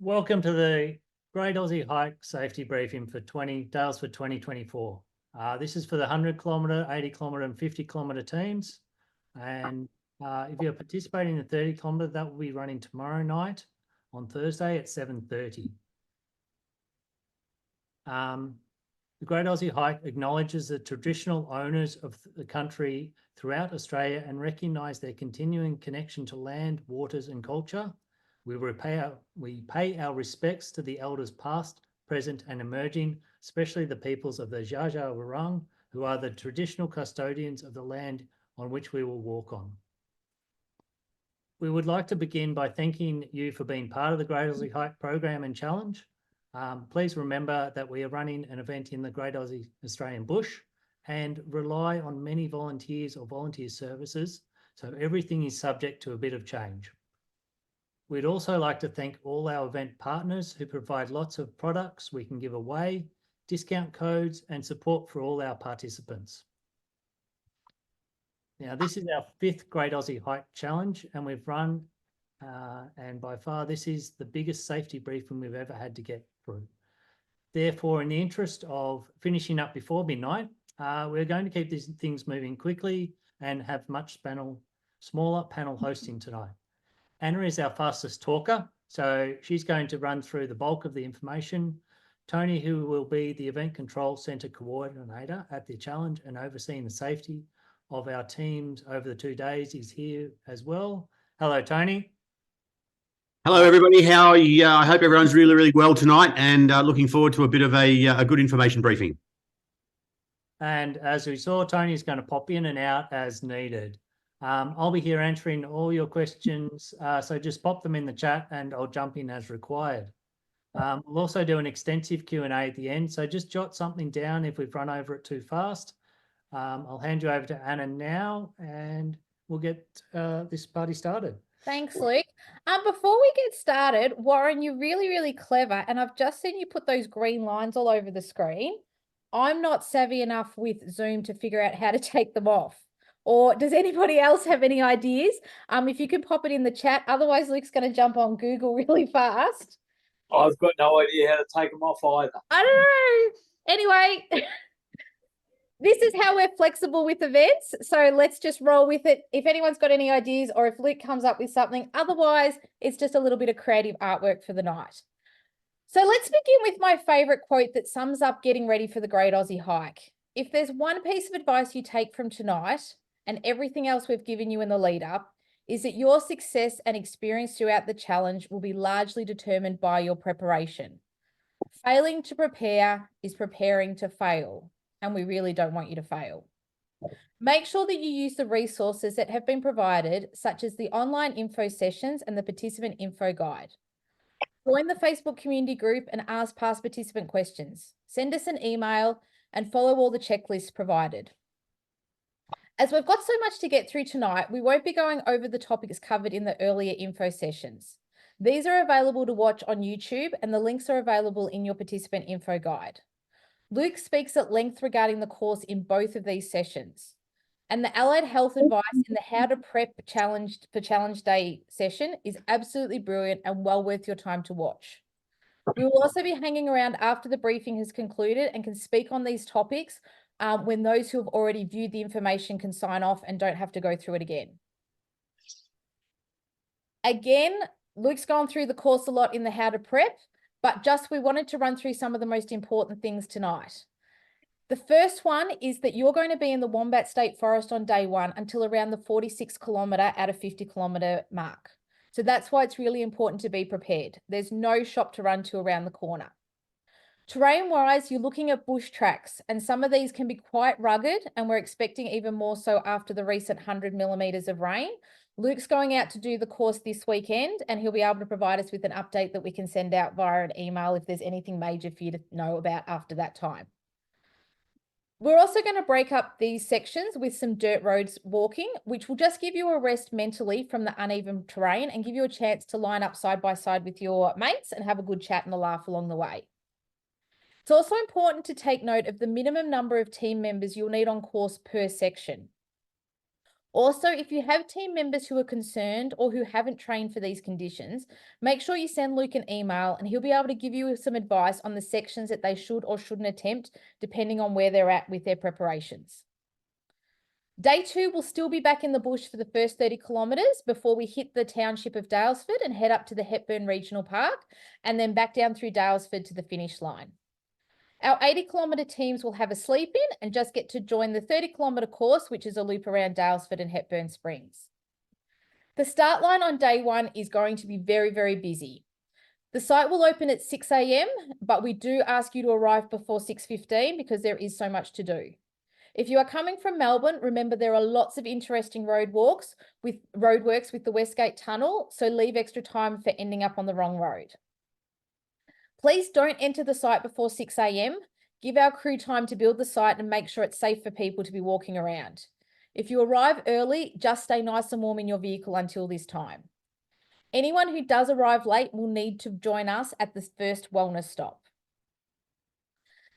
Welcome to the Great Aussie Hike Safety Briefing for Daylesford 2024. This is for the 100 kilometre, 80 kilometre and 50 kilometre teams. And if you're participating in the 30 kilometre, that will be running tomorrow night on Thursday at 7:30. The Great Aussie Hike acknowledges the traditional owners of the country throughout Australia and recognise their continuing connection to land, waters and culture. We pay our respects to the elders past, present and emerging, especially the peoples of the Dja Dja Wurrung, who are the traditional custodians of the land on which we will walk on. We would like to begin by thanking you for being part of the Great Aussie Hike program and challenge. Please remember that we are running an event in the Great Aussie Australian Bush and rely on many volunteers or volunteer services, so everything is subject to a bit of change. We'd also like to thank all our event partners who provide lots of products we can give away, discount codes and support for all our participants. Now, this is our 5th Great Aussie Hike Challenge and we've run, and by far this is the biggest safety briefing we've ever had to get through. Therefore, in the interest of finishing up before midnight, we're going to keep these things moving quickly and have much smaller panel hosting tonight. Anna is our fastest talker, so she's going to run through the bulk of the information. Tony, who will be the Event Control Centre Coordinator at the challenge and overseeing the safety of our teams over the 2 days, is here as well. Hello, Tony. Hello, everybody. How are you? I hope everyone's really well tonight and looking forward to a bit of a good information briefing. And as we saw, Tony's going to pop in and out as needed. I'll be here answering all your questions, so just pop them in the chat and I'll jump in as required. We'll also do an extensive Q&A at the end, so just jot something down if we've run over it too fast. I'll hand you over to Anna now and we'll get this party started. Thanks, Luke. Before we get started, Warren, you're really clever, and I've just seen you put those green lines all over the screen. I'm not savvy enough with Zoom to figure out how to take them off. Or does anybody else have any ideas? If you could pop it in the chat. Otherwise, Luke's going to jump on Google really fast. I've got no idea how to take them off either. I don't know. Anyway, this is how we're flexible with events. So let's just roll with it. If anyone's got any ideas or if Luke comes up with something, otherwise it's just a little bit of creative artwork for the night. So let's begin with my favorite quote that sums up getting ready for the Great Aussie Hike. If there's one piece of advice you take from tonight and everything else we've given you in the lead up, is that your success and experience throughout the challenge will be largely determined by your preparation. Failing to prepare is preparing to fail, and we really don't want you to fail. Make sure that you use the resources that have been provided, such as the online info sessions and the participant info guide. Join the Facebook community group and ask past participant questions. Send us an email and follow all the checklists provided. As we've got so much to get through tonight, we won't be going over the topics covered in the earlier info sessions. These are available to watch on YouTube and the links are available in your participant info guide. Luke speaks at length regarding the course in both of these sessions. And the allied health advice in the How to Prep Challenge for Challenge Day session is absolutely brilliant and well worth your time to watch. We will also be hanging around after the briefing has concluded and can speak on these topics when those who have already viewed the information can sign off and don't have to go through it again. Again, Luke's gone through the course a lot in the How to Prep, but we wanted to run through some of the most important things tonight. The first one is that you're going to be in the Wombat State Forest on day 1 until around the 46 kilometre out of 50 kilometre mark. So that's why it's really important to be prepared. There's no shop to run to around the corner. Terrain-wise, you're looking at bush tracks, and some of these can be quite rugged, and we're expecting even more so after the recent 100 millimetres of rain. Luke's going out to do the course this weekend, and he'll be able to provide us with an update that we can send out via an email if there's anything major for you to know about after that time. We're also going to break up these sections with some dirt roads walking, which will just give you a rest mentally from the uneven terrain and give you a chance to line up side by side with your mates and have a good chat and a laugh along the way. It's also important to take note of the minimum number of team members you'll need on course per section. Also, if you have team members who are concerned or who haven't trained for these conditions, make sure you send Luke an email and he'll be able to give you some advice on the sections that they should or shouldn't attempt, depending on where they're at with their preparations. Day 2 will still be back in the bush for the first 30 kilometres before we hit the township of Daylesford and head up to the Hepburn Regional Park and then back down through Daylesford to the finish line. Our 80-kilometre teams will have a sleep in and just get to join the 30-kilometre course, which is a loop around Daylesford and Hepburn Springs. The start line on day 1 is going to be very, very busy. The site will open at 6 a.m, but we do ask you to arrive before 6:15 because there is so much to do. If you are coming from Melbourne, remember there are lots of interesting roadworks with the Westgate Tunnel, so leave extra time for ending up on the wrong road. Please don't enter the site before 6 a.m. Give our crew time to build the site and make sure it's safe for people to be walking around. If you arrive early, just stay nice and warm in your vehicle until this time. Anyone who does arrive late will need to join us at the first wellness stop.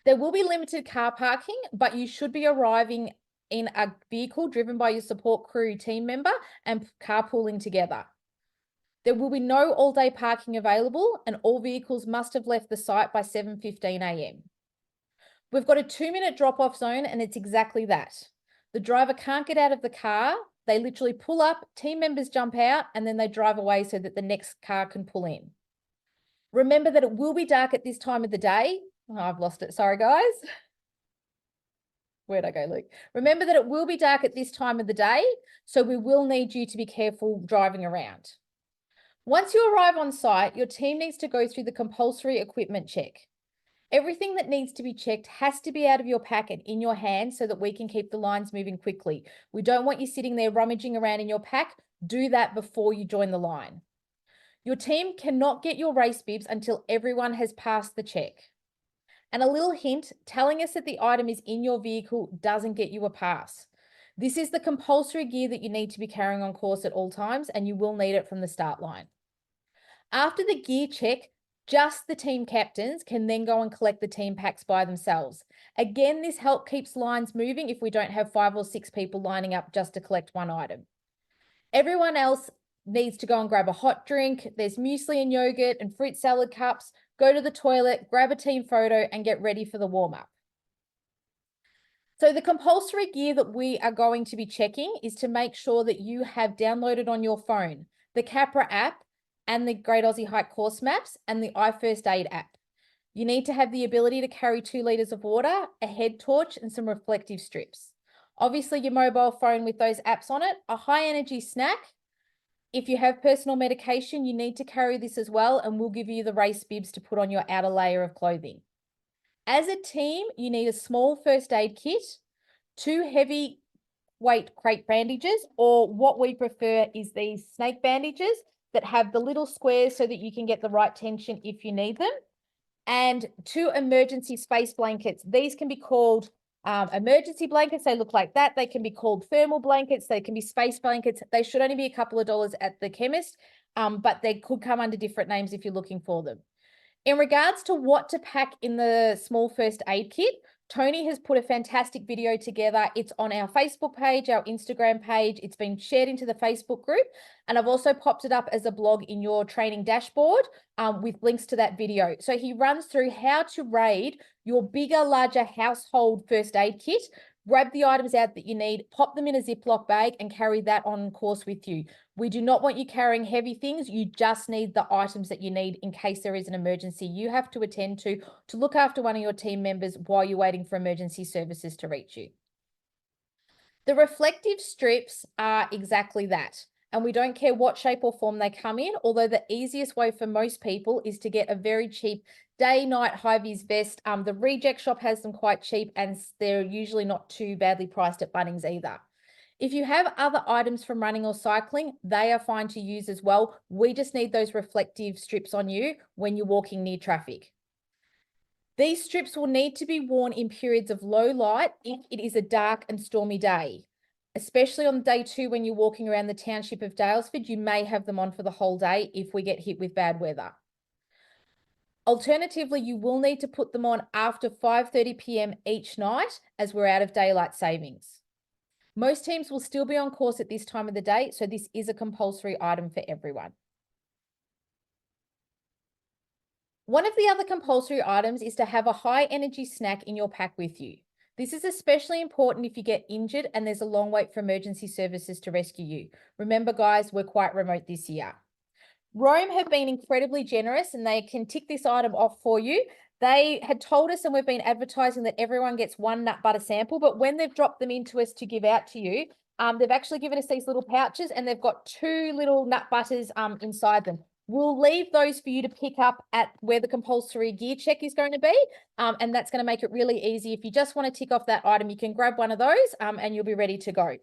There will be limited car parking, but you should be arriving in a vehicle driven by your support crew team member and carpooling together. There will be no all-day parking available and all vehicles must have left the site by 7:15 a.m. We've got a 2-minute drop-off zone and it's exactly that. The driver can't get out of the car. They literally pull up, team members jump out, and then they drive away so that the next car can pull in. Remember that it will be dark at this time of the day. Oh, I've lost it. Sorry, guys. Where'd I go, Luke? Remember that it will be dark at this time of the day, so we will need you to be careful driving around. Once you arrive on site, your team needs to go through the compulsory equipment check. Everything that needs to be checked has to be out of your pack and in your hand so that we can keep the lines moving quickly. We don't want you sitting there rummaging around in your pack. Do that before you join the line. Your team cannot get your race bibs until everyone has passed the check. And a little hint, telling us that the item is in your vehicle doesn't get you a pass. This is the compulsory gear that you need to be carrying on course at all times, and you will need it from the start line. After the gear check, just the team captains can then go and collect the team packs by themselves. Again, this help keeps lines moving if we don't have 5 or 6 people lining up just to collect one item. Everyone else needs to go and grab a hot drink. There's muesli and yogurt and fruit salad cups. Go to the toilet, grab a team photo and get ready for the warm-up. So the compulsory gear that we are going to be checking is to make sure that you have downloaded on your phone the Capra app and the Great Aussie Hike course maps and the iFirst Aid app. You need to have the ability to carry 2 litres of water, a head torch and some reflective strips. Obviously your mobile phone with those apps on it, a high energy snack. If you have personal medication, you need to carry this as well and we'll give you the race bibs to put on your outer layer of clothing. As a team, you need a small first aid kit, 2 heavy weight crate bandages, or what we prefer is these snake bandages that have the little squares so that you can get the right tension if you need them, and 2 emergency space blankets. These can be called emergency blankets. They look like that. They can be called thermal blankets. They can be space blankets. They should only be a couple of dollars at the chemist, but they could come under different names if you're looking for them. In regards to what to pack in the small first aid kit, Tony has put a fantastic video together. It's on our Facebook page, our Instagram page. It's been shared into the Facebook group. And I've also popped it up as a blog in your training dashboard with links to that video. So he runs through how to raid your bigger, larger household first aid kit, grab the items out that you need, pop them in a Ziploc bag and carry that on course with you. We do not want you carrying heavy things. You just need the items that you need in case there is an emergency you have to attend to look after one of your team members while you're waiting for emergency services to reach you. The reflective strips are exactly that. And we don't care what shape or form they come in, although the easiest way for most people is to get a very cheap day-night high-vis vest. The Reject Shop has them quite cheap and they're usually not too badly priced at Bunnings either. If you have other items from running or cycling, they are fine to use as well. We just need those reflective strips on you when you're walking near traffic. These strips will need to be worn in periods of low light if it is a dark and stormy day. Especially on day 2 when you're walking around the township of Daylesford, you may have them on for the whole day if we get hit with bad weather. Alternatively, you will need to put them on after 5:30 p.m. each night as we're out of daylight savings. Most teams will still be on course at this time of the day, so this is a compulsory item for everyone. One of the other compulsory items is to have a high energy snack in your pack with you. This is especially important if you get injured and there's a long wait for emergency services to rescue you. Remember, guys, we're quite remote this year. Rome have been incredibly generous and they can tick this item off for you. They had told us, and we've been advertising, that everyone gets one nut butter sample, but when they've dropped them into us to give out to you, they've actually given us these little pouches and they've got 2 little nut butters inside them. We'll leave those for you to pick up at where the compulsory gear check is going to be, and that's going to make it really easy. If you just want to tick off that item, you can grab one of those and you'll be ready to go.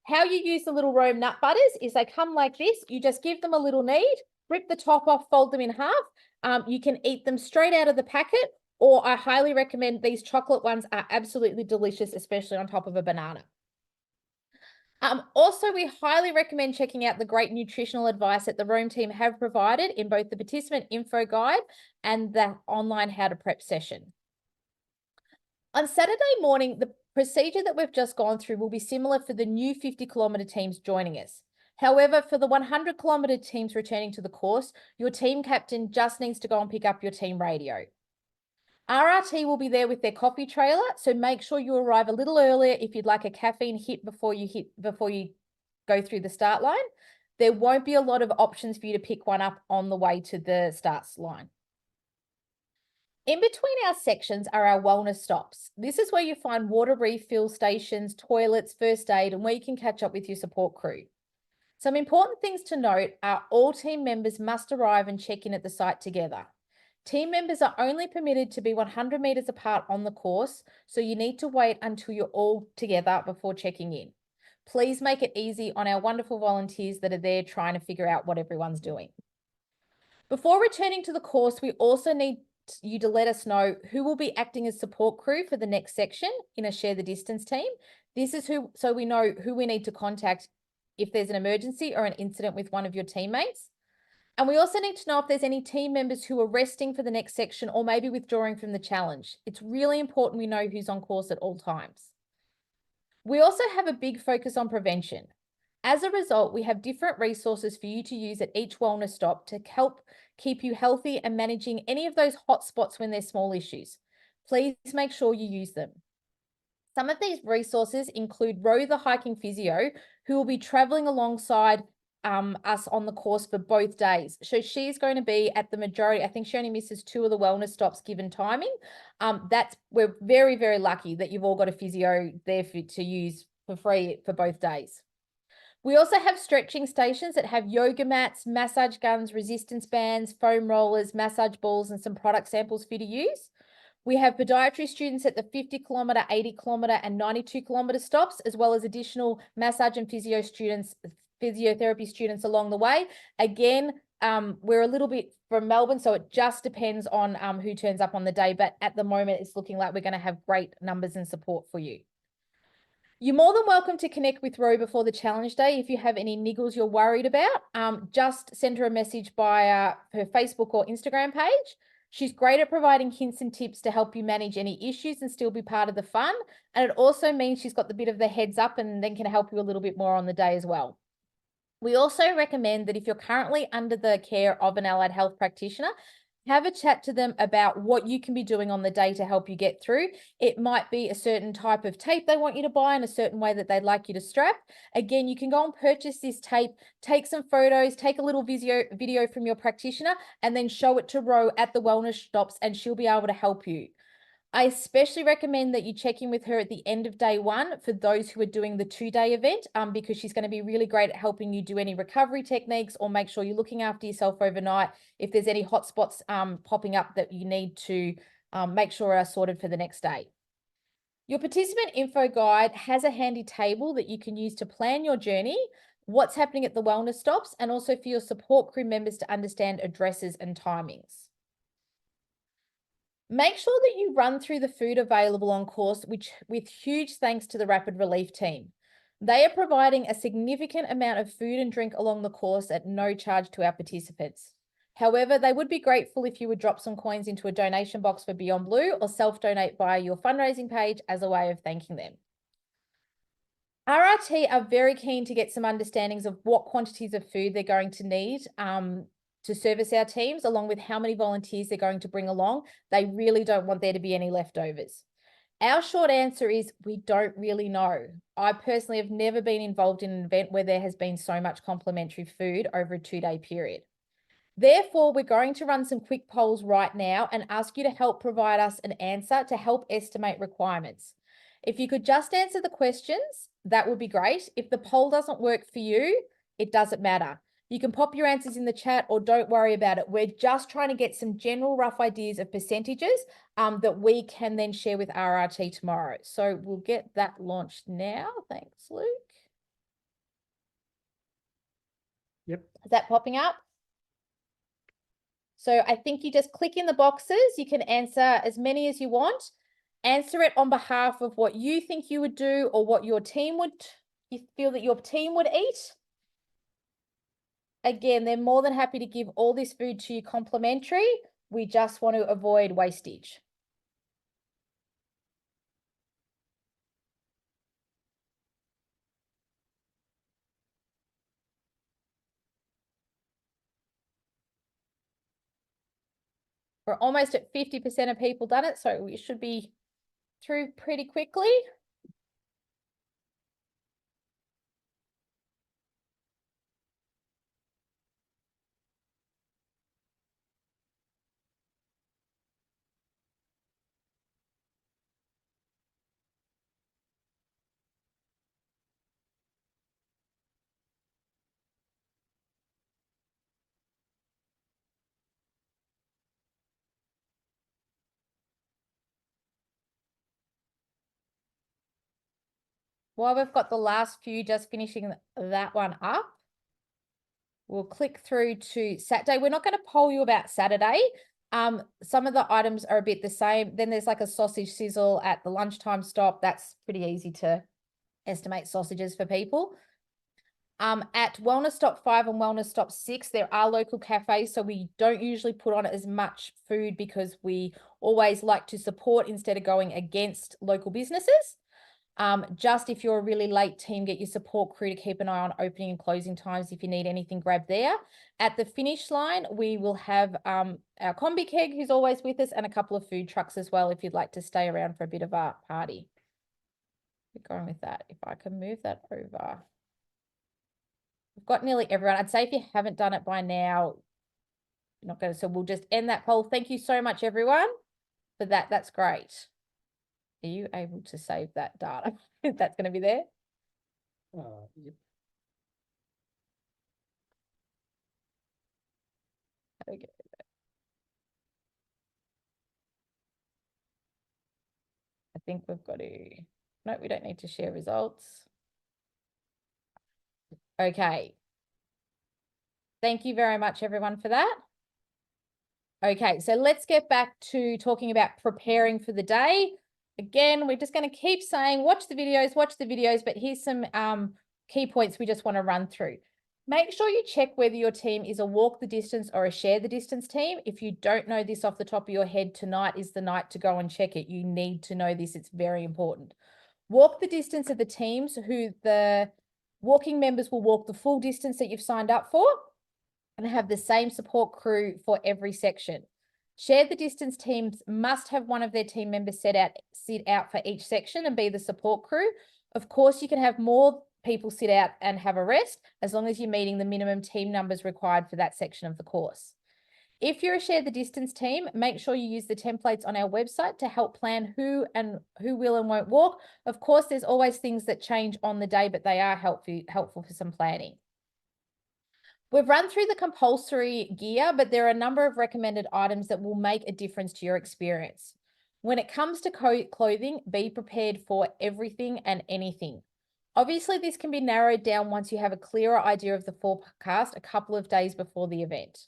How you use the little Rome nut butters is they come like this. You just give them a little knead, rip the top off, fold them in half. You can eat them straight out of the packet, or I highly recommend these chocolate ones are absolutely delicious, especially on top of a banana. Also, we highly recommend checking out the great nutritional advice that the Rome team have provided in both the participant info guide and the online how to prep session. On Saturday morning, the procedure that we've just gone through will be similar for the new 50-kilometre teams joining us. However, for the 100-kilometre teams returning to the course, your team captain just needs to go and pick up your team radio. RRT will be there with their coffee trailer, so make sure you arrive a little earlier if you'd like a caffeine hit before you go through the start line. There won't be a lot of options for you to pick one up on the way to the start line. In between our sections are our wellness stops. This is where you find water refill stations, toilets, first aid, and where you can catch up with your support crew. Some important things to note are all team members must arrive and check in at the site together. Team members are only permitted to be 100 metres apart on the course, so you need to wait until you're all together before checking in. Please make it easy on our wonderful volunteers that are there trying to figure out what everyone's doing. Before returning to the course, we also need you to let us know who will be acting as support crew for the next section in a share the distance team. This is so we know who we need to contact if there's an emergency or an incident with one of your teammates. And we also need to know if there's any team members who are resting for the next section or maybe withdrawing from the challenge. It's really important we know who's on course at all times. We also have a big focus on prevention. As a result, we have different resources for you to use at each wellness stop to help keep you healthy and managing any of those hot spots when there's small issues. Please make sure you use them. Some of these resources include Ro the hiking physio, who will be traveling alongside us on the course for both days. So she's going to be at the majority. I think she only misses 2 of the wellness stops given timing. We're very, very lucky that you've all got a physio there to use for free for both days. We also have stretching stations that have yoga mats, massage guns, resistance bands, foam rollers, massage balls, and some product samples for you to use. We have podiatry students at the 50-kilometre, 80-kilometre, and 92-kilometre stops, as well as additional massage and physiotherapy students along the way. Again, we're a little bit from Melbourne, so it just depends on who turns up on the day. But at the moment, it's looking like we're going to have great numbers and support for you. You're more than welcome to connect with Ro before the challenge day if you have any niggles you're worried about. Just send her a message via her Facebook or Instagram page. She's great at providing hints and tips to help you manage any issues and still be part of the fun. And it also means she's got the bit of the heads up and then can help you a little bit more on the day as well. We also recommend that if you're currently under the care of an allied health practitioner, have a chat to them about what you can be doing on the day to help you get through. It might be a certain type of tape they want you to buy in a certain way that they'd like you to strap. Again, you can go and purchase this tape, take some photos, take a little video from your practitioner, and then show it to Ro at the wellness stops, and she'll be able to help you. I especially recommend that you check in with her at the end of day 1 for those who are doing the 2-day event, because she's going to be really great at helping you do any recovery techniques or make sure you're looking after yourself overnight if there's any hot spots popping up that you need to make sure are sorted for the next day. Your participant info guide has a handy table that you can use to plan your journey, what's happening at the wellness stops, and also for your support crew members to understand addresses and timings. Make sure that you run through the food available on course, with huge thanks to the Rapid Relief team. They are providing a significant amount of food and drink along the course at no charge to our participants. However, they would be grateful if you would drop some coins into a donation box for Beyond Blue or self-donate via your fundraising page as a way of thanking them. RRT are very keen to get some understandings of what quantities of food they're going to need to service our teams, along with how many volunteers they're going to bring along. They really don't want there to be any leftovers. Our short answer is we don't really know. I personally have never been involved in an event where there has been so much complimentary food over a 2-day period. Therefore, we're going to run some quick polls right now and ask you to help provide us an answer to help estimate requirements. If you could just answer the questions, that would be great. If the poll doesn't work for you, it doesn't matter. You can pop your answers in the chat or don't worry about it. We're just trying to get some general rough ideas of percentages that we can then share with RRT tomorrow. So we'll get that launched now. Thanks, Luke. Yep. Is that popping up? So I think you just click in the boxes. You can answer as many as you want. Answer it on behalf of what you think you would do or what your team would, you feel that your team would eat. Again, they're more than happy to give all this food to you complimentary. We just want to avoid wastage. We're almost at 50% of people done it, so we should be through pretty quickly. While we've got the last few just finishing that one up, we'll click through to Saturday. We're not going to poll you about Saturday. Some of the items are a bit the same. Then there's like a sausage sizzle at the lunchtime stop. That's pretty easy to estimate sausages for people. At Wellness Stop 5 and Wellness Stop 6, there are local cafes, so we don't usually put on as much food because we always like to support instead of going against local businesses. Just if you're a really late team, get your support crew to keep an eye on opening and closing times. If you need anything, grab there. At the finish line, we will have our combi keg, who's always with us, and a couple of food trucks as well, if you'd like to stay around for a bit of a party. We're going with that. If I can move that over. We've got nearly everyone. I'd say if you haven't done it by now, you're not going to, so we'll just end that poll. Thank you so much, everyone, for that. That's great. Are you able to save that data? That's going to be there? Yep. Okay. I think we've got to, no, we don't need to share results. Okay. Thank you very much, everyone, for that. Okay, so let's get back to talking about preparing for the day. Again, we're just going to keep saying, watch the videos, but here's some key points we just want to run through. Make sure you check whether your team is a walk the distance or a share the distance team. If you don't know this off the top of your head, tonight is the night to go and check it. You need to know this. It's very important. Walk the distance of the teams who the walking members will walk the full distance that you've signed up for and have the same support crew for every section. Share the distance teams must have one of their team members sit out for each section and be the support crew. Of course, you can have more people sit out and have a rest as long as you're meeting the minimum team numbers required for that section of the course. If you're a share the distance team, make sure you use the templates on our website to help plan who will and won't walk. Of course, there's always things that change on the day, but they are helpful for some planning. We've run through the compulsory gear, but there are a number of recommended items that will make a difference to your experience. When it comes to clothing, be prepared for everything and anything. Obviously, this can be narrowed down once you have a clearer idea of the forecast a couple of days before the event.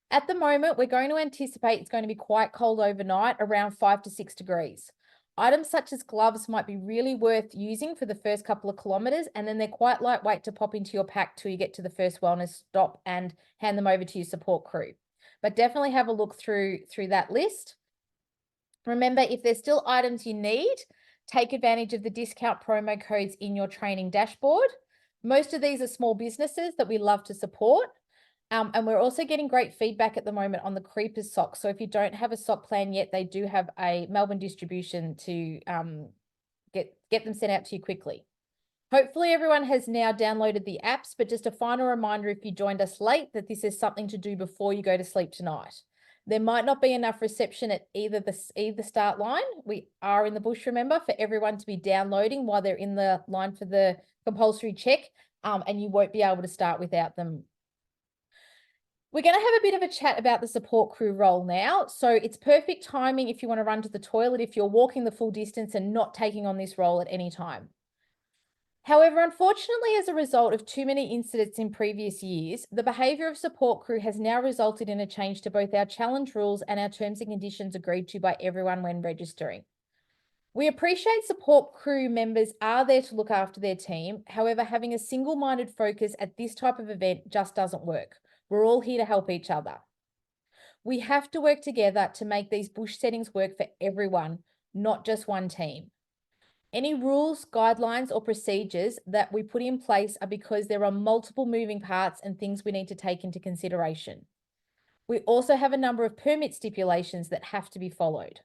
At the moment, we're going to anticipate it's going to be quite cold overnight, around 5 to 6 degrees. Items such as gloves might be really worth using for the first couple of kilometres, and then they're quite lightweight to pop into your pack till you get to the first wellness stop and hand them over to your support crew. But definitely have a look through that list. Remember, if there's still items you need, take advantage of the discount promo codes in your training dashboard. Most of these are small businesses that we love to support. And we're also getting great feedback at the moment on the Creepers socks. So if you don't have a sock plan yet, they do have a Melbourne distribution to get them sent out to you quickly. Hopefully everyone has now downloaded the apps, but just a final reminder if you joined us late that this is something to do before you go to sleep tonight. There might not be enough reception at either start line. We are in the bush, remember, for everyone to be downloading while they're in the line for the compulsory check, and you won't be able to start without them. We're going to have a bit of a chat about the support crew role now. So it's perfect timing if you want to run to the toilet, if you're walking the full distance and not taking on this role at any time. However, unfortunately, as a result of too many incidents in previous years, the behaviour of support crew has now resulted in a change to both our challenge rules and our terms and conditions agreed to by everyone when registering. We appreciate support crew members are there to look after their team. However, having a single-minded focus at this type of event just doesn't work. We're all here to help each other. We have to work together to make these bush settings work for everyone, not just one team. Any rules, guidelines, or procedures that we put in place are because there are multiple moving parts and things we need to take into consideration. We also have a number of permit stipulations that have to be followed.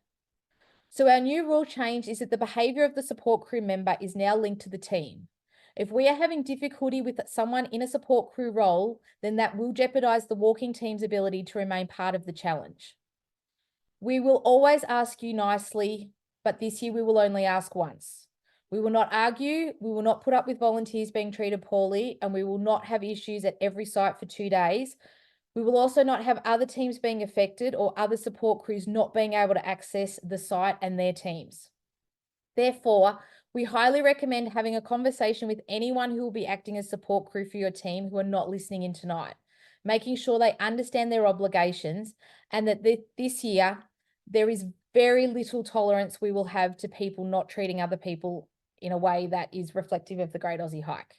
So our new rule change is that the behaviour of the support crew member is now linked to the team. If we are having difficulty with someone in a support crew role, then that will jeopardise the walking team's ability to remain part of the challenge. We will always ask you nicely, but this year we will only ask once. We will not argue, we will not put up with volunteers being treated poorly, and we will not have issues at every site for 2 days. We will also not have other teams being affected or other support crews not being able to access the site and their teams. Therefore, we highly recommend having a conversation with anyone who will be acting as support crew for your team who are not listening in tonight, making sure they understand their obligations and that this year there is very little tolerance we will have to people not treating other people in a way that is reflective of the Great Aussie Hike.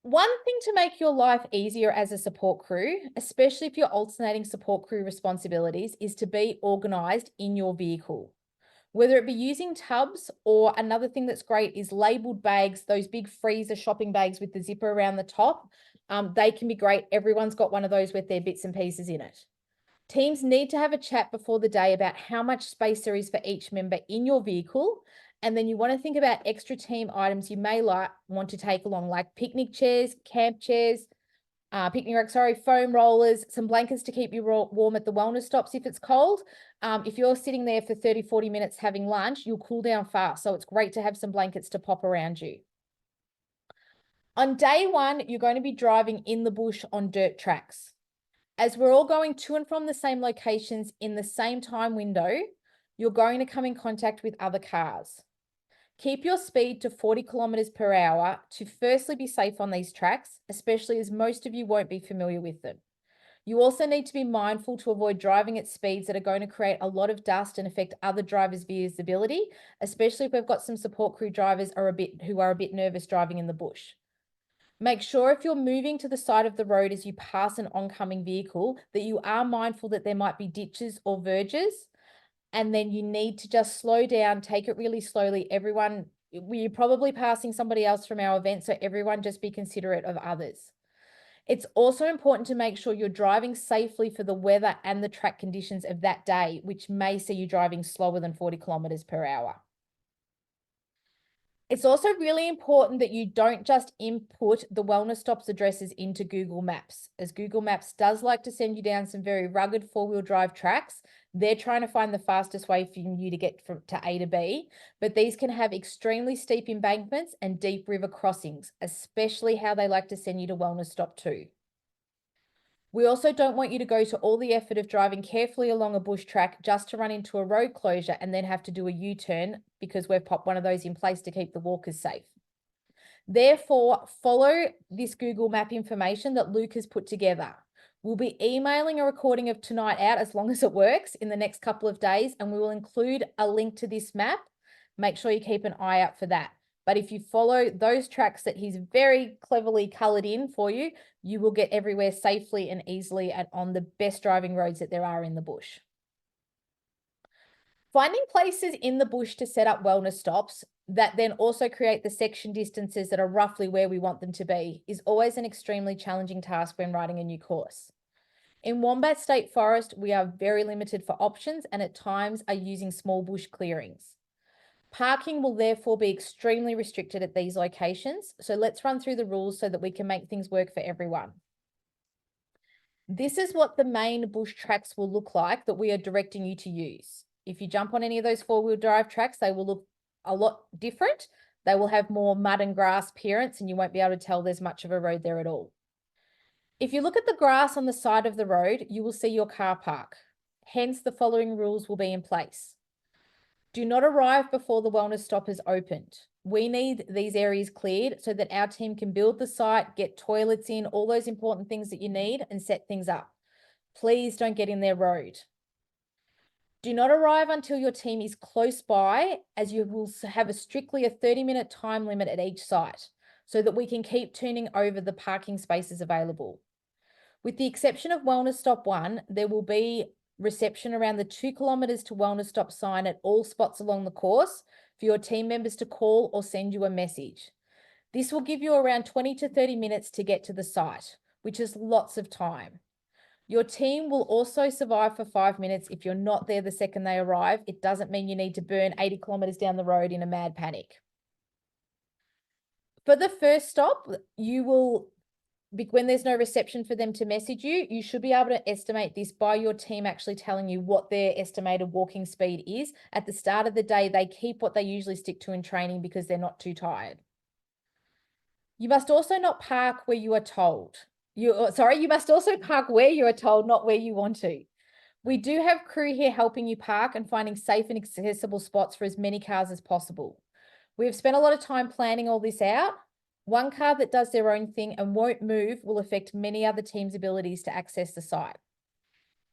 One thing to make your life easier as a support crew, especially if you're alternating support crew responsibilities, is to be organised in your vehicle. Whether it be using tubs or another thing that's great is labelled bags, those big freezer shopping bags with the zipper around the top. They can be great. Everyone's got one of those with their bits and pieces in it. Teams need to have a chat before the day about how much space there is for each member in your vehicle. And then you want to think about extra team items you may want to take along, like picnic chairs, camp chairs, picnic racks, foam rollers, some blankets to keep you warm at the wellness stops if it's cold. If you're sitting there for 30, 40 minutes having lunch, you'll cool down fast. So it's great to have some blankets to pop around you. On day one, you're going to be driving in the bush on dirt tracks. As we're all going to and from the same locations in the same time window, you're going to come in contact with other cars. Keep your speed to 40 kilometres per hour to firstly be safe on these tracks, especially as most of you won't be familiar with them. You also need to be mindful to avoid driving at speeds that are going to create a lot of dust and affect other drivers' visibility, especially if we've got some support crew drivers who are a bit nervous driving in the bush. Make sure if you're moving to the side of the road as you pass an oncoming vehicle that you are mindful that there might be ditches or verges, and then you need to just slow down, take it really slowly. We're probably passing somebody else from our event, so everyone just be considerate of others. It's also important to make sure you're driving safely for the weather and the track conditions of that day, which may see you driving slower than 40 kilometres per hour. It's also really important that you don't just input the wellness stops addresses into Google Maps, as Google Maps does like to send you down some very rugged four-wheel drive tracks. They're trying to find the fastest way for you to get to A to B, but these can have extremely steep embankments and deep river crossings, especially how they like to send you to wellness stop 2. We also don't want you to go to all the effort of driving carefully along a bush track just to run into a road closure and then have to do a U-turn because we've popped one of those in place to keep the walkers safe. Therefore, follow this Google Map information that Luke has put together. We'll be emailing a recording of tonight out as long as it works in the next couple of days, and we will include a link to this map. Make sure you keep an eye out for that. But if you follow those tracks that he's very cleverly coloured in for you, you will get everywhere safely and easily and on the best driving roads that there are in the bush. Finding places in the bush to set up wellness stops that then also create the section distances that are roughly where we want them to be is always an extremely challenging task when riding a new course. In Wombat State Forest, we are very limited for options and at times are using small bush clearings. Parking will therefore be extremely restricted at these locations. So let's run through the rules so that we can make things work for everyone. This is what the main bush tracks will look like that we are directing you to use. If you jump on any of those four-wheel drive tracks, they will look a lot different. They will have more mud and grass appearance and you won't be able to tell there's much of a road there at all. If you look at the grass on the side of the road, you will see your car park. Hence, the following rules will be in place. Do not arrive before the wellness stop is opened. We need these areas cleared so that our team can build the site, get toilets in, all those important things that you need and set things up. Please don't get in their road. Do not arrive until your team is close by, as you will have strictly a 30-minute time limit at each site so that we can keep turning over the parking spaces available. With the exception of Wellness Stop 1, there will be reception around the 2 kilometres to Wellness Stop sign at all spots along the course for your team members to call or send you a message. This will give you around 20 to 30 minutes to get to the site, which is lots of time. Your team will also survive for 5 minutes if you're not there the second they arrive. It doesn't mean you need to burn 80 kilometres down the road in a mad panic. For the first stop, you will, when there's no reception for them to message you, you should be able to estimate this by your team actually telling you what their estimated walking speed is. At the start of the day, they keep what they usually stick to in training because they're not too tired. You must also not park where you are told. You must also park where you are told, not where you want to. We do have crew here helping you park and finding safe and accessible spots for as many cars as possible. We have spent a lot of time planning all this out. One car that does their own thing and won't move will affect many other teams' abilities to access the site.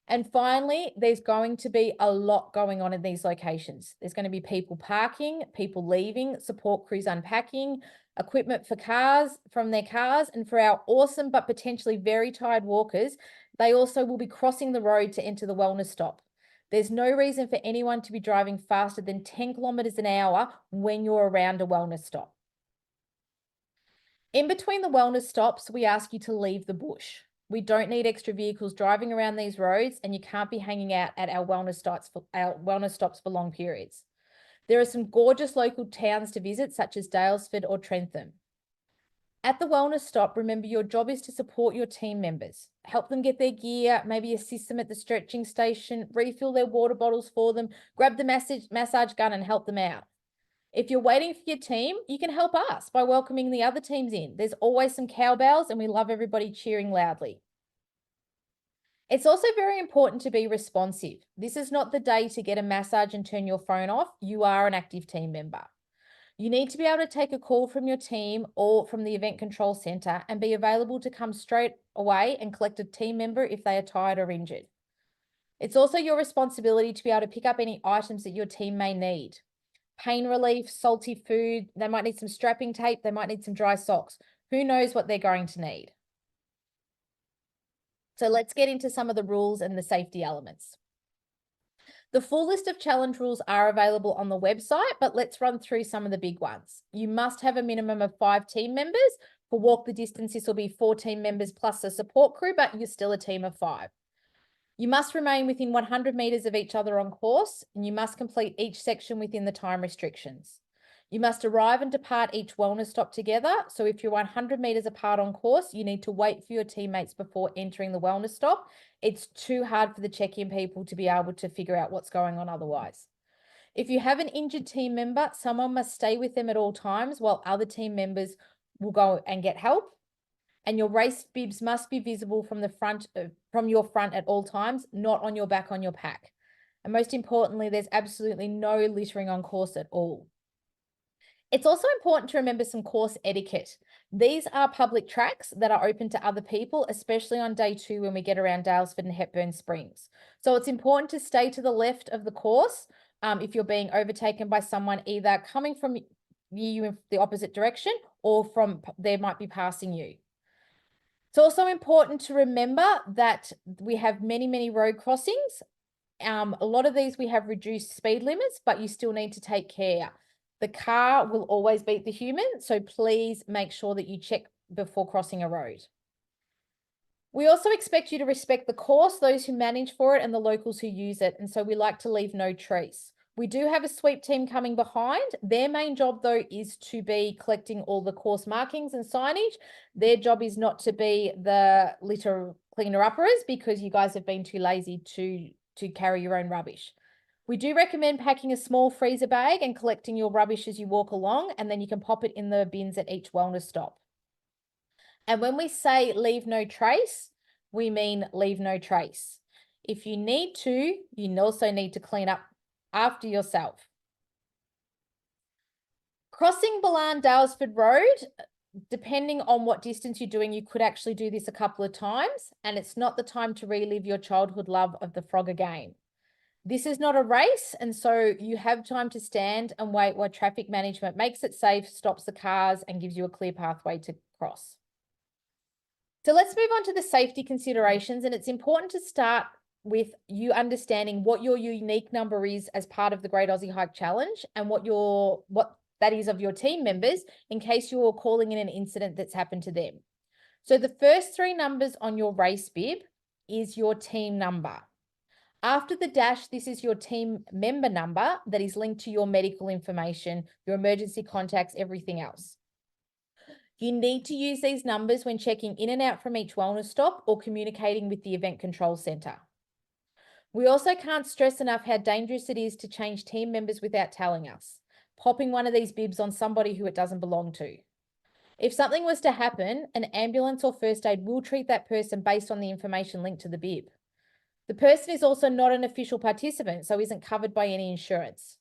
And finally, there's going to be a lot going on in these locations. There's going to be people parking, people leaving, support crews unpacking, equipment for cars, from their cars, and for our awesome but potentially very tired walkers, they also will be crossing the road to enter the wellness stop. There's no reason for anyone to be driving faster than 10 kilometres an hour when you're around a wellness stop. In between the wellness stops, we ask you to leave the bush. We don't need extra vehicles driving around these roads, and you can't be hanging out at our wellness stops for long periods. There are some gorgeous local towns to visit, such as Daylesford or Trentham. At the wellness stop, remember your job is to support your team members. Help them get their gear, maybe assist them at the stretching station, refill their water bottles for them, grab the massage gun and help them out. If you're waiting for your team, you can help us by welcoming the other teams in. There's always some cowbells and we love everybody cheering loudly. It's also very important to be responsive. This is not the day to get a massage and turn your phone off. You are an active team member. You need to be able to take a call from your team or from the event control centre and be available to come straight away and collect a team member if they are tired or injured. It's also your responsibility to be able to pick up any items that your team may need. Pain relief, salty food, they might need some strapping tape, they might need some dry socks. Who knows what they're going to need? So let's get into some of the rules and the safety elements. The full list of challenge rules are available on the website, but let's run through some of the big ones. You must have a minimum of 5 team members. For walk the distance, this will be 4 team members plus a support crew, but you're still a team of 5. You must remain within 100 metres of each other on course, and you must complete each section within the time restrictions. You must arrive and depart each wellness stop together. So if you're 100 metres apart on course, you need to wait for your teammates before entering the wellness stop. It's too hard for the check-in people to be able to figure out what's going on otherwise. If you have an injured team member, someone must stay with them at all times while other team members will go and get help. And your race bibs must be visible from the front, from your front at all times, not on your back on your pack. And most importantly, there's absolutely no littering on course at all. It's also important to remember some course etiquette. These are public tracks that are open to other people, especially on day 2 when we get around Daylesford and Hepburn Springs. So it's important to stay to the left of the course if you're being overtaken by someone either coming from you in the opposite direction or from they might be passing you. It's also important to remember that we have many, many road crossings. A lot of these we have reduced speed limits, but you still need to take care. The car will always beat the human, so please make sure that you check before crossing a road. We also expect you to respect the course, those who manage for it, and the locals who use it. And so we like to leave no trace. We do have a sweep team coming behind. Their main job, though, is to be collecting all the course markings and signage. Their job is not to be the litter cleaner-uppers, because you guys have been too lazy to carry your own rubbish. We do recommend packing a small freezer bag and collecting your rubbish as you walk along, and then you can pop it in the bins at each wellness stop. And when we say leave no trace, we mean leave no trace. If you need to, you also need to clean up after yourself. Crossing Daylesford Road, depending on what distance you're doing, you could actually do this a couple of times, and it's not the time to relive your childhood love of the Frogger game. This is not a race, and so you have time to stand and wait while traffic management makes it safe, stops the cars, and gives you a clear pathway to cross. So let's move on to the safety considerations, and it's important to start with you understanding what your unique number is as part of the Great Aussie Hike Challenge, and what that is of your team members in case you're calling in an incident that's happened to them. So the first 3 numbers on your race bib is your team number. After the dash, this is your team member number that is linked to your medical information, your emergency contacts, everything else. You need to use these numbers when checking in and out from each wellness stop or communicating with the event control centre. We also can't stress enough how dangerous it is to change team members without telling us, popping one of these bibs on somebody who it doesn't belong to. If something was to happen, an ambulance or first aid will treat that person based on the information linked to the bib. The person is also not an official participant, so isn't covered by any insurance.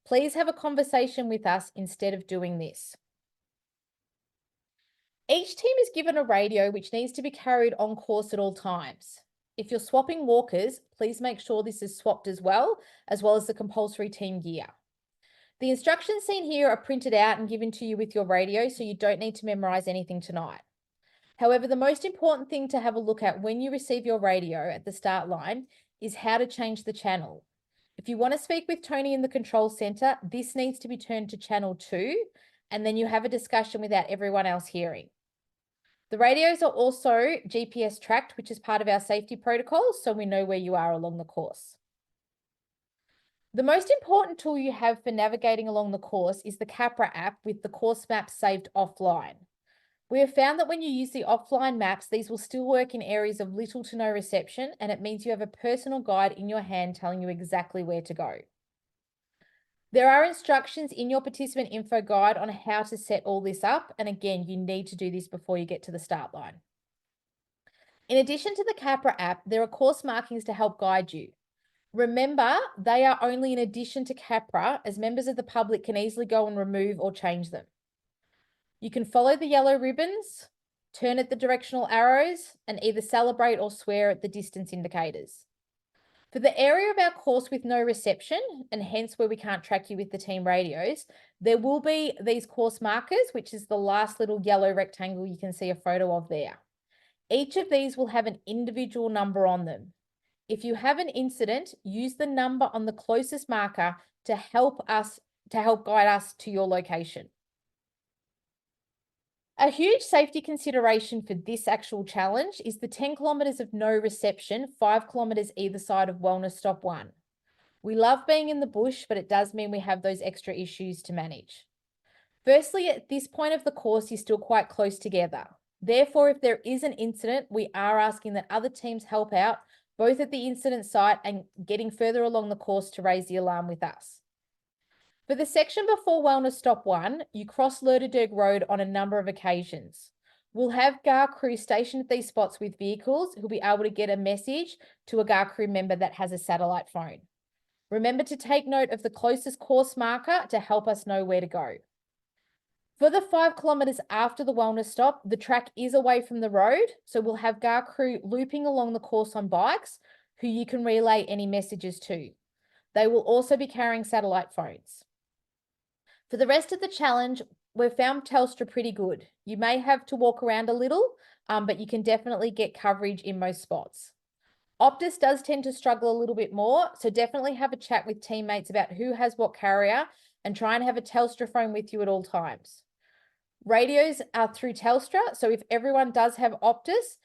Please have a conversation with us instead of doing this. Each team is given a radio which needs to be carried on course at all times. If you're swapping walkers, please make sure this is swapped as well as the compulsory team gear. The instructions seen here are printed out and given to you with your radio, so you don't need to memorize anything tonight. However, the most important thing to have a look at when you receive your radio at the start line is how to change the channel. If you want to speak with Tony in the control centre, this needs to be turned to channel 2, and then you have a discussion without everyone else hearing. The radios are also GPS tracked, which is part of our safety protocols, so we know where you are along the course. The most important tool you have for navigating along the course is the Capra app with the course maps saved offline. We have found that when you use the offline maps, these will still work in areas of little to no reception, and it means you have a personal guide in your hand telling you exactly where to go. There are instructions in your participant info guide on how to set all this up, and again, you need to do this before you get to the start line. In addition to the Capra app, there are course markings to help guide you. Remember, they are only in addition to Capra, as members of the public can easily go and remove or change them. You can follow the yellow ribbons, turn at the directional arrows, and either celebrate or swear at the distance indicators. For the area of our course with no reception, and hence where we can't track you with the team radios, there will be these course markers, which is the last little yellow rectangle you can see a photo of there. Each of these will have an individual number on them. If you have an incident, use the number on the closest marker to help guide us to your location. A huge safety consideration for this actual challenge is the 10 kilometres of no reception, 5 kilometres either side of Wellness Stop 1. We love being in the bush, but it does mean we have those extra issues to manage. Firstly, at this point of the course, you're still quite close together. Therefore, if there is an incident, we are asking that other teams help out, both at the incident site and getting further along the course to raise the alarm with us. For the section before Wellness Stop 1, you cross Lerderderg Road on a number of occasions. We'll have GAR crew stationed at these spots with vehicles who'll be able to get a message to a GAR crew member that has a satellite phone. Remember to take note of the closest course marker to help us know where to go. For the 5 kilometres after the wellness stop, the track is away from the road, so we'll have GAR crew looping along the course on bikes who you can relay any messages to. They will also be carrying satellite phones. For the rest of the challenge, we've found Telstra pretty good. You may have to walk around a little, but you can definitely get coverage in most spots. Optus does tend to struggle a little bit more, so definitely have a chat with teammates about who has what carrier and try and have a Telstra phone with you at all times. Radios are through Telstra, so if everyone does have Optus,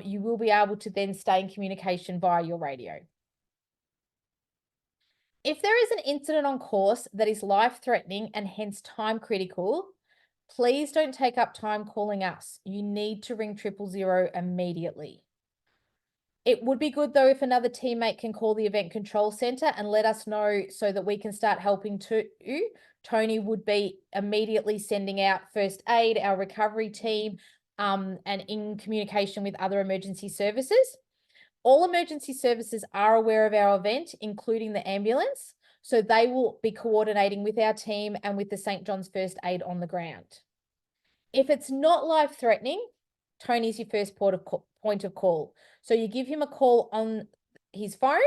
you will be able to then stay in communication via your radio. If there is an incident on course that is life-threatening and hence time critical, please don't take up time calling us. You need to ring 000 immediately. It would be good though if another teammate can call the event control center and let us know so that we can start helping too. Tony would be immediately sending out first aid, our recovery team, and in communication with other emergency services. All emergency services are aware of our event, including the ambulance, so they will be coordinating with our team and with the St. John's First Aid on the ground. If it's not life-threatening, Tony's your first point of call. So you give him a call on his phone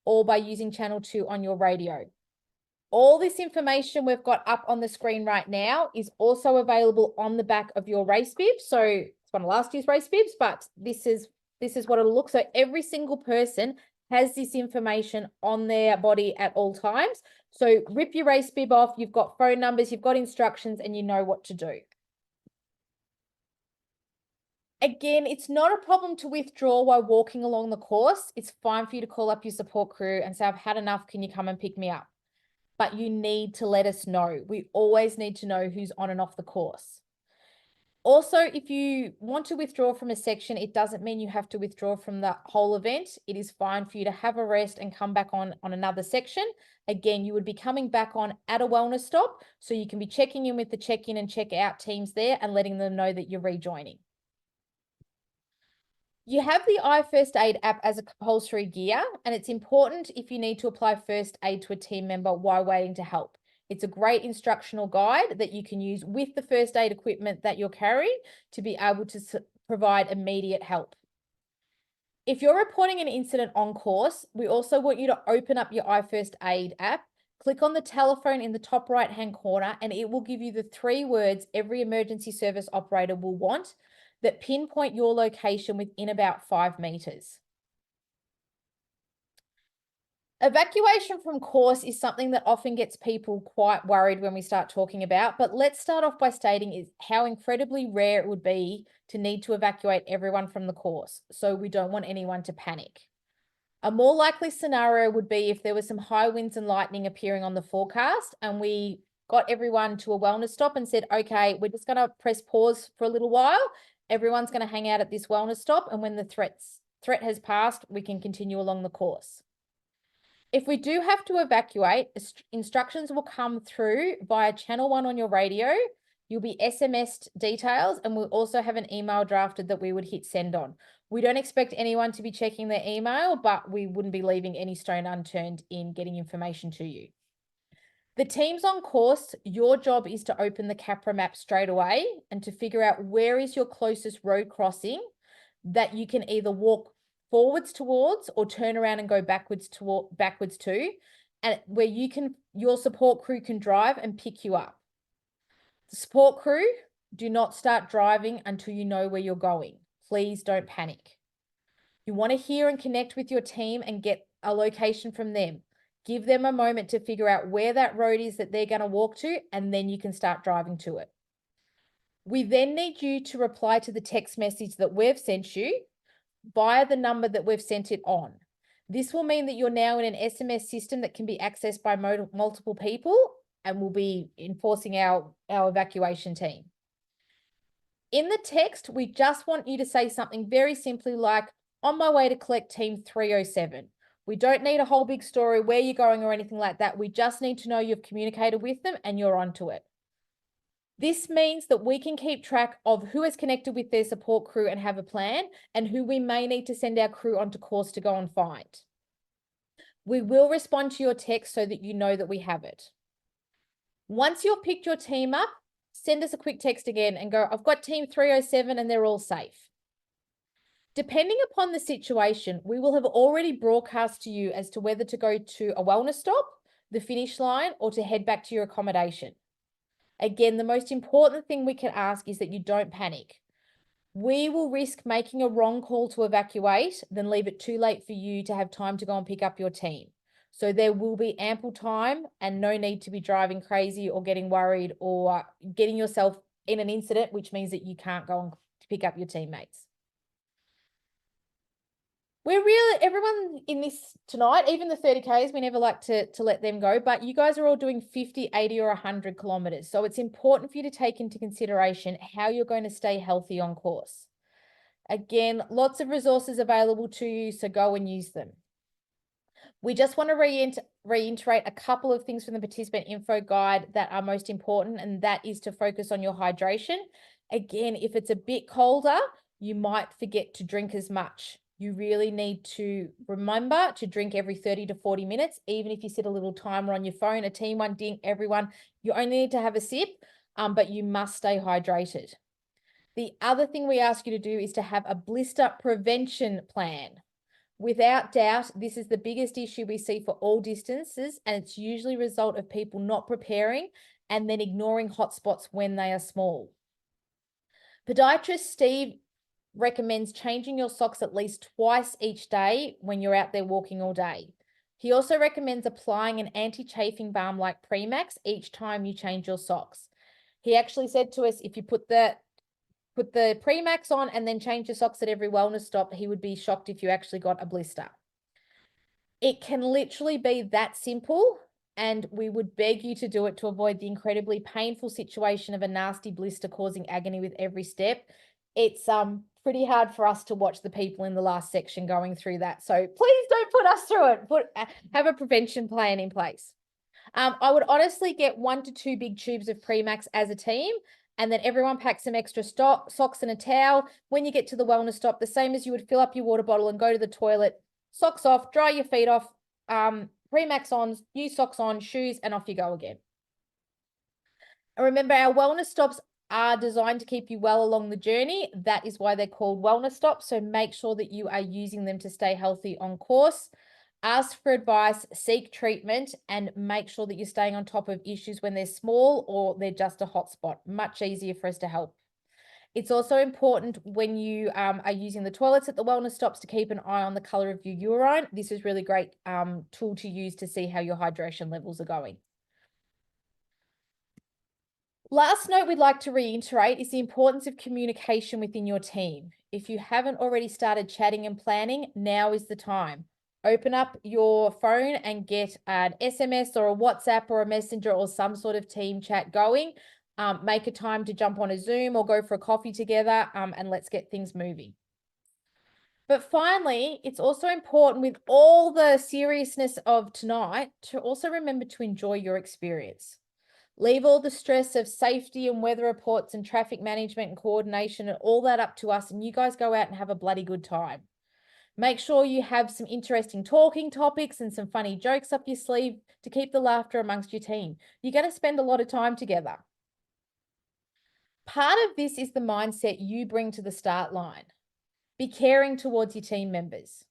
or by using channel 2 on your radio. All this information we've got up on the screen right now is also available on the back of your race bib. So it's one of last year's race bibs, but this is what it'll look. So every single person has this information on their body at all times. So rip your race bib off. You've got phone numbers, you've got instructions, and you know what to do. Again, it's not a problem to withdraw while walking along the course. It's fine for you to call up your support crew and say, I've had enough, can you come and pick me up? But you need to let us know. We always need to know who's on and off the course. Also, if you want to withdraw from a section, it doesn't mean you have to withdraw from the whole event. It is fine for you to have a rest and come back on another section. Again, you would be coming back on at a wellness stop, so you can be checking in with the check-in and check-out teams there and letting them know that you're rejoining. You have the iFirst Aid app as a compulsory gear, and it's important if you need to apply first aid to a team member while waiting to help. It's a great instructional guide that you can use with the first aid equipment that you're carrying to be able to provide immediate help. If you're reporting an incident on course, we also want you to open up your iFirst Aid app, click on the telephone in the top right-hand corner, and it will give you the 3 words every emergency service operator will want that pinpoint your location within about 5 meters. Evacuation from course is something that often gets people quite worried when we start talking about, but let's start off by stating how incredibly rare it would be to need to evacuate everyone from the course, so we don't want anyone to panic. A more likely scenario would be if there was some high winds and lightning appearing on the forecast and we got everyone to a wellness stop and said, okay, we're just going to press pause for a little while. Everyone's going to hang out at this wellness stop, and when the threat has passed, we can continue along the course. If we do have to evacuate, instructions will come through via channel 1 on your radio. You'll be SMS'd details, and we'll also have an email drafted that we would hit send on. We don't expect anyone to be checking their email, but we wouldn't be leaving any stone unturned in getting information to you. The teams on course, your job is to open the Capra map straight away and to figure out where is your closest road crossing that you can either walk forwards towards or turn around and go backwards to, and where your support crew can drive and pick you up. The support crew, do not start driving until you know where you're going. Please don't panic. You want to hear and connect with your team and get a location from them. Give them a moment to figure out where that road is that they're going to walk to, and then you can start driving to it. We then need you to reply to the text message that we've sent you via the number that we've sent it on. This will mean that you're now in an SMS system that can be accessed by multiple people and will be enforcing our evacuation team. In the text, we just want you to say something very simply like, on my way to collect team 307. We don't need a whole big story where you're going or anything like that. We just need to know you've communicated with them and you're onto it. This means that we can keep track of who is connected with their support crew and have a plan, and who we may need to send our crew onto course to go and find. We will respond to your text so that you know that we have it. Once you've picked your team up, send us a quick text again and go, I've got team 307 and they're all safe. Depending upon the situation, we will have already broadcast to you as to whether to go to a wellness stop, the finish line, or to head back to your accommodation. Again, the most important thing we can ask is that you don't panic. We will risk making a wrong call to evacuate, then leave it too late for you to have time to go and pick up your team. So there will be ample time and no need to be driving crazy or getting worried or getting yourself in an incident, which means that you can't go and pick up your teammates. Everyone in this tonight, even the 30Ks, we never like to let them go, but you guys are all doing 50, 80 or 100 kilometers. So it's important for you to take into consideration how you're going to stay healthy on course. Again, lots of resources available to you, so go and use them. We just want to reiterate a couple of things from the participant info guide that are most important, and that is to focus on your hydration. Again, if it's a bit colder, you might forget to drink as much. You really need to remember to drink every 30 to 40 minutes, even if you set a little timer on your phone, a team one, ding, everyone, you only need to have a sip, but you must stay hydrated. The other thing we ask you to do is to have a blister prevention plan. Without doubt, this is the biggest issue we see for all distances, and it's usually a result of people not preparing and then ignoring hotspots when they are small. Podiatrist Steve recommends changing your socks at least twice each day when you're out there walking all day. He also recommends applying an anti-chafing balm like Premax each time you change your socks. He actually said to us, if you put the Premax on and then change your socks at every wellness stop, he would be shocked if you actually got a blister. It can literally be that simple, and we would beg you to do it to avoid the incredibly painful situation of a nasty blister causing agony with every step. It's pretty hard for us to watch the people in the last section going through that. So please don't put us through it. Have a prevention plan in place. I would honestly get 1 to 2 big tubes of Premax as a team, and then everyone packs some extra socks and a towel. When you get to the wellness stop, the same as you would fill up your water bottle and go to the toilet, socks off, dry your feet off, Premax on, new socks on, shoes, and off you go again. And remember, our wellness stops are designed to keep you well along the journey. That is why they're called wellness stops. So make sure that you are using them to stay healthy on course. Ask for advice, seek treatment, and make sure that you're staying on top of issues when they're small or they're just a hotspot. Much easier for us to help. It's also important when you are using the toilets at the wellness stops to keep an eye on the color of your urine. This is really great tool to use to see how your hydration levels are going. Last note we'd like to reiterate is the importance of communication within your team. If you haven't already started chatting and planning, now is the time. Open up your phone and get an SMS or a WhatsApp or a messenger or some sort of team chat going. Make a time to jump on a Zoom or go for a coffee together, and let's get things moving. But finally, it's also important with all the seriousness of tonight to also remember to enjoy your experience. Leave all the stress of safety and weather reports and traffic management and coordination and all that up to us, and you guys go out and have a bloody good time. Make sure you have some interesting talking topics and some funny jokes up your sleeve to keep the laughter amongst your team. You're going to spend a lot of time together. Part of this is the mindset you bring to the start line. Be caring towards your team members.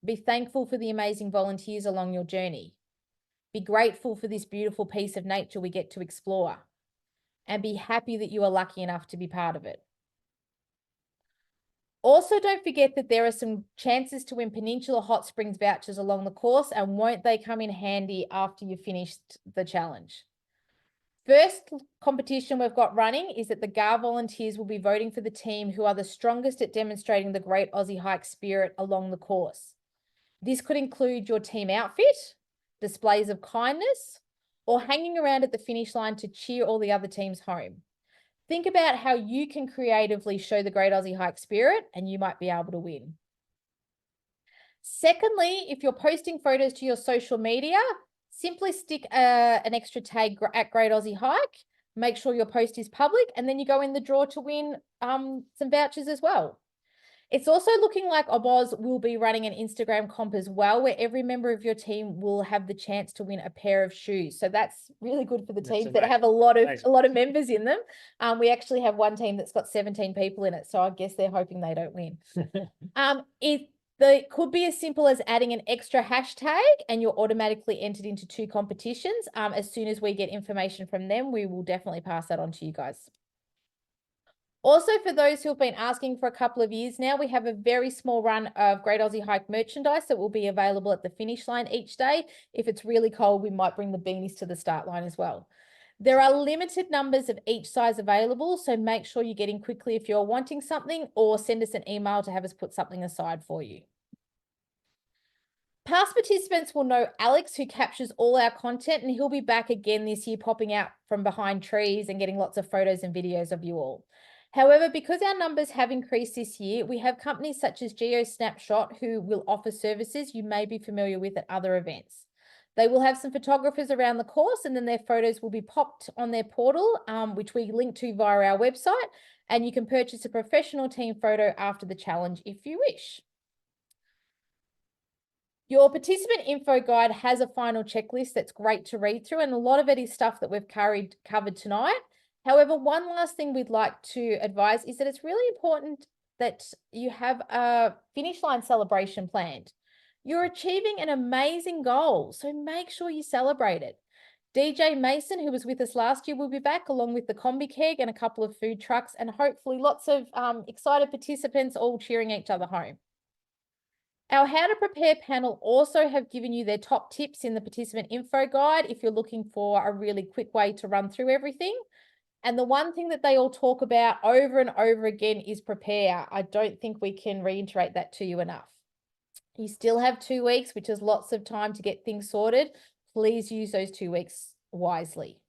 Be thankful for the amazing volunteers along your journey. Be grateful for this beautiful piece of nature we get to explore. And be happy that you are lucky enough to be part of it. Also, don't forget that there are some chances to win Peninsula Hot Springs vouchers along the course, and won't they come in handy after you've finished the challenge? First competition we've got running is that the GAR volunteers will be voting for the team who are the strongest at demonstrating the great Aussie hike spirit along the course. This could include your team outfit, displays of kindness, or hanging around at the finish line to cheer all the other teams home. Think about how you can creatively show the great Aussie hike spirit, and you might be able to win. Secondly, if you're posting photos to your social media, simply stick an extra tag at Great Aussie Hike. Make sure your post is public, and then you go in the draw to win some vouchers as well. It's also looking like Oboz will be running an Instagram comp as well, where every member of your team will have the chance to win a pair of shoes. So that's really good for the teams that have a lot of members in them. We actually have one team that's got 17 people in it, so I guess they're hoping they don't win. It could be as simple as adding an extra hashtag, and you're automatically entered into 2 competitions. As soon as we get information from them, we will definitely pass that on to you guys. Also, for those who have been asking for a couple of years now, we have a very small run of Great Aussie Hike merchandise that will be available at the finish line each day. If it's really cold, we might bring the beanies to the start line as well. There are limited numbers of each size available, so make sure you get in quickly if you're wanting something, or send us an email to have us put something aside for you. Past participants will know Alex, who captures all our content, and he'll be back again this year, popping out from behind trees and getting lots of photos and videos of you all. However, because our numbers have increased this year, we have companies such as Geo Snapshot who will offer services you may be familiar with at other events. They will have some photographers around the course, and then their photos will be popped on their portal, which we link to via our website, and you can purchase a professional team photo after the challenge if you wish. Your participant info guide has a final checklist that's great to read through, and a lot of it is stuff that we've covered tonight. However, one last thing we'd like to advise is that it's really important that you have a finish line celebration planned. You're achieving an amazing goal, so make sure you celebrate it. DJ Mason, who was with us last year, will be back along with the combi keg and a couple of food trucks, and hopefully lots of excited participants all cheering each other home. Our How to Prepare panel also have given you their top tips in the participant info guide if you're looking for a really quick way to run through everything. And the one thing that they all talk about over and over again is prepare. I don't think we can reiterate that to you enough. You still have 2 weeks, which is lots of time to get things sorted. Please use those 2 weeks wisely.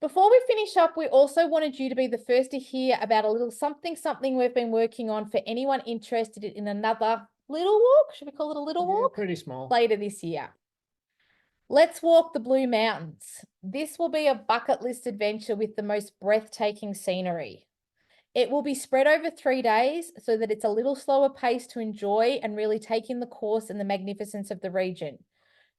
Before we finish up, we also wanted you to be the first to hear about a little something we've been working on for anyone interested in another little walk. Should we call it a little walk? Pretty small. Later this year. Let's walk the Blue Mountains. This will be a bucket list adventure with the most breathtaking scenery. It will be spread over 3 days so that it's a little slower pace to enjoy and really take in the course and the magnificence of the region.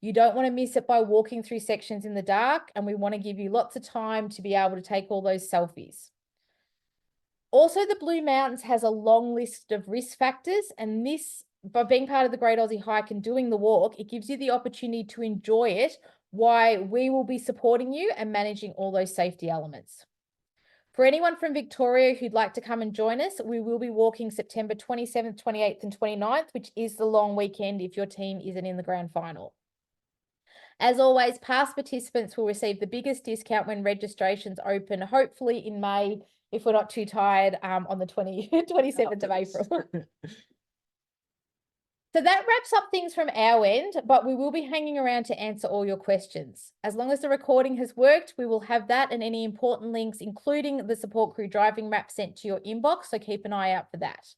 You don't want to miss it by walking through sections in the dark, and we want to give you lots of time to be able to take all those selfies. Also, the Blue Mountains has a long list of risk factors, and this, by being part of the Great Aussie Hike and doing the walk, it gives you the opportunity to enjoy it while we will be supporting you and managing all those safety elements. For anyone from Victoria who'd like to come and join us, we will be walking September 27th, 28th and 29th, which is the long weekend if your team isn't in the grand final. As always, past participants will receive the biggest discount when registrations open, hopefully in May, if we're not too tired, on the 27th of April. So that wraps up things from our end, but we will be hanging around to answer all your questions. As long as the recording has worked, we will have that and any important links, including the support crew driving map, sent to your inbox, so keep an eye out for that.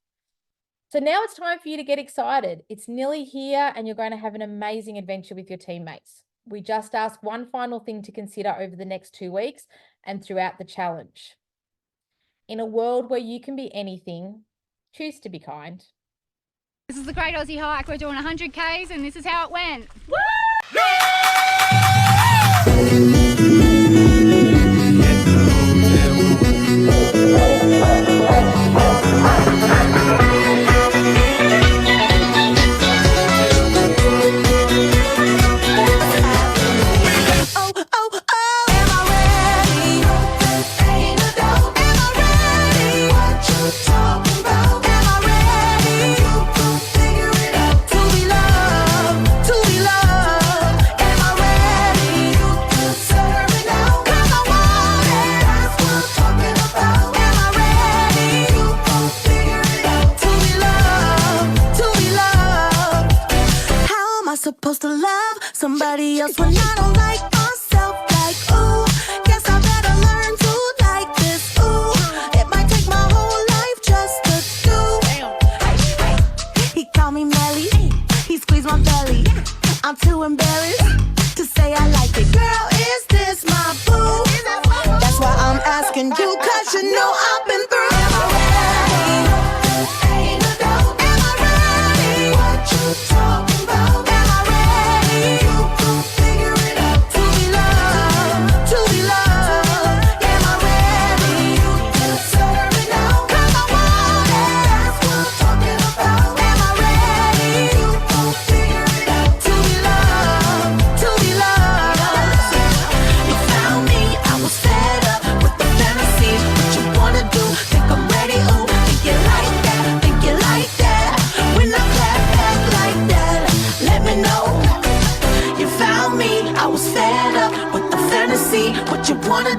So now it's time for you to get excited. It's nearly here and you're going to have an amazing adventure with your teammates. We just ask one final thing to consider over the next 2 weeks and throughout the challenge. In a world where you can be anything, choose to be kind. This is the Great Aussie Hike. We're doing 100 Ks and this is how it went. Woo! Supposed to love somebody else when I don't like myself. Like, ooh, guess I better learn to like this. Ooh, it might take my whole life just to do. He called me Melly, he squeezed my belly. I'm too embarrassed to say I like it. Girl, is this my boo? That's why I'm asking you, 'cause you know I've been through. Am I ready? Am I ready? What you talking about?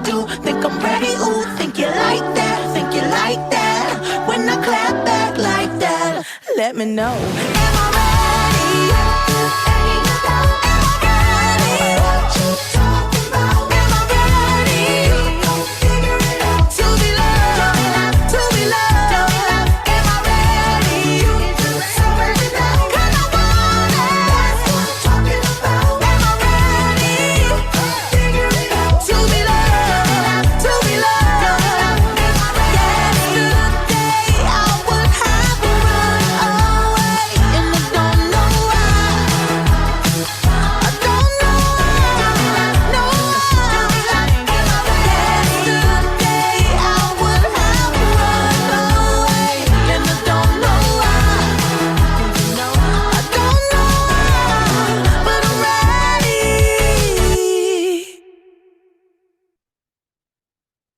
do. Think I'm ready, ooh, think you like that, think you like that. When I clap back like that, let me know. Am I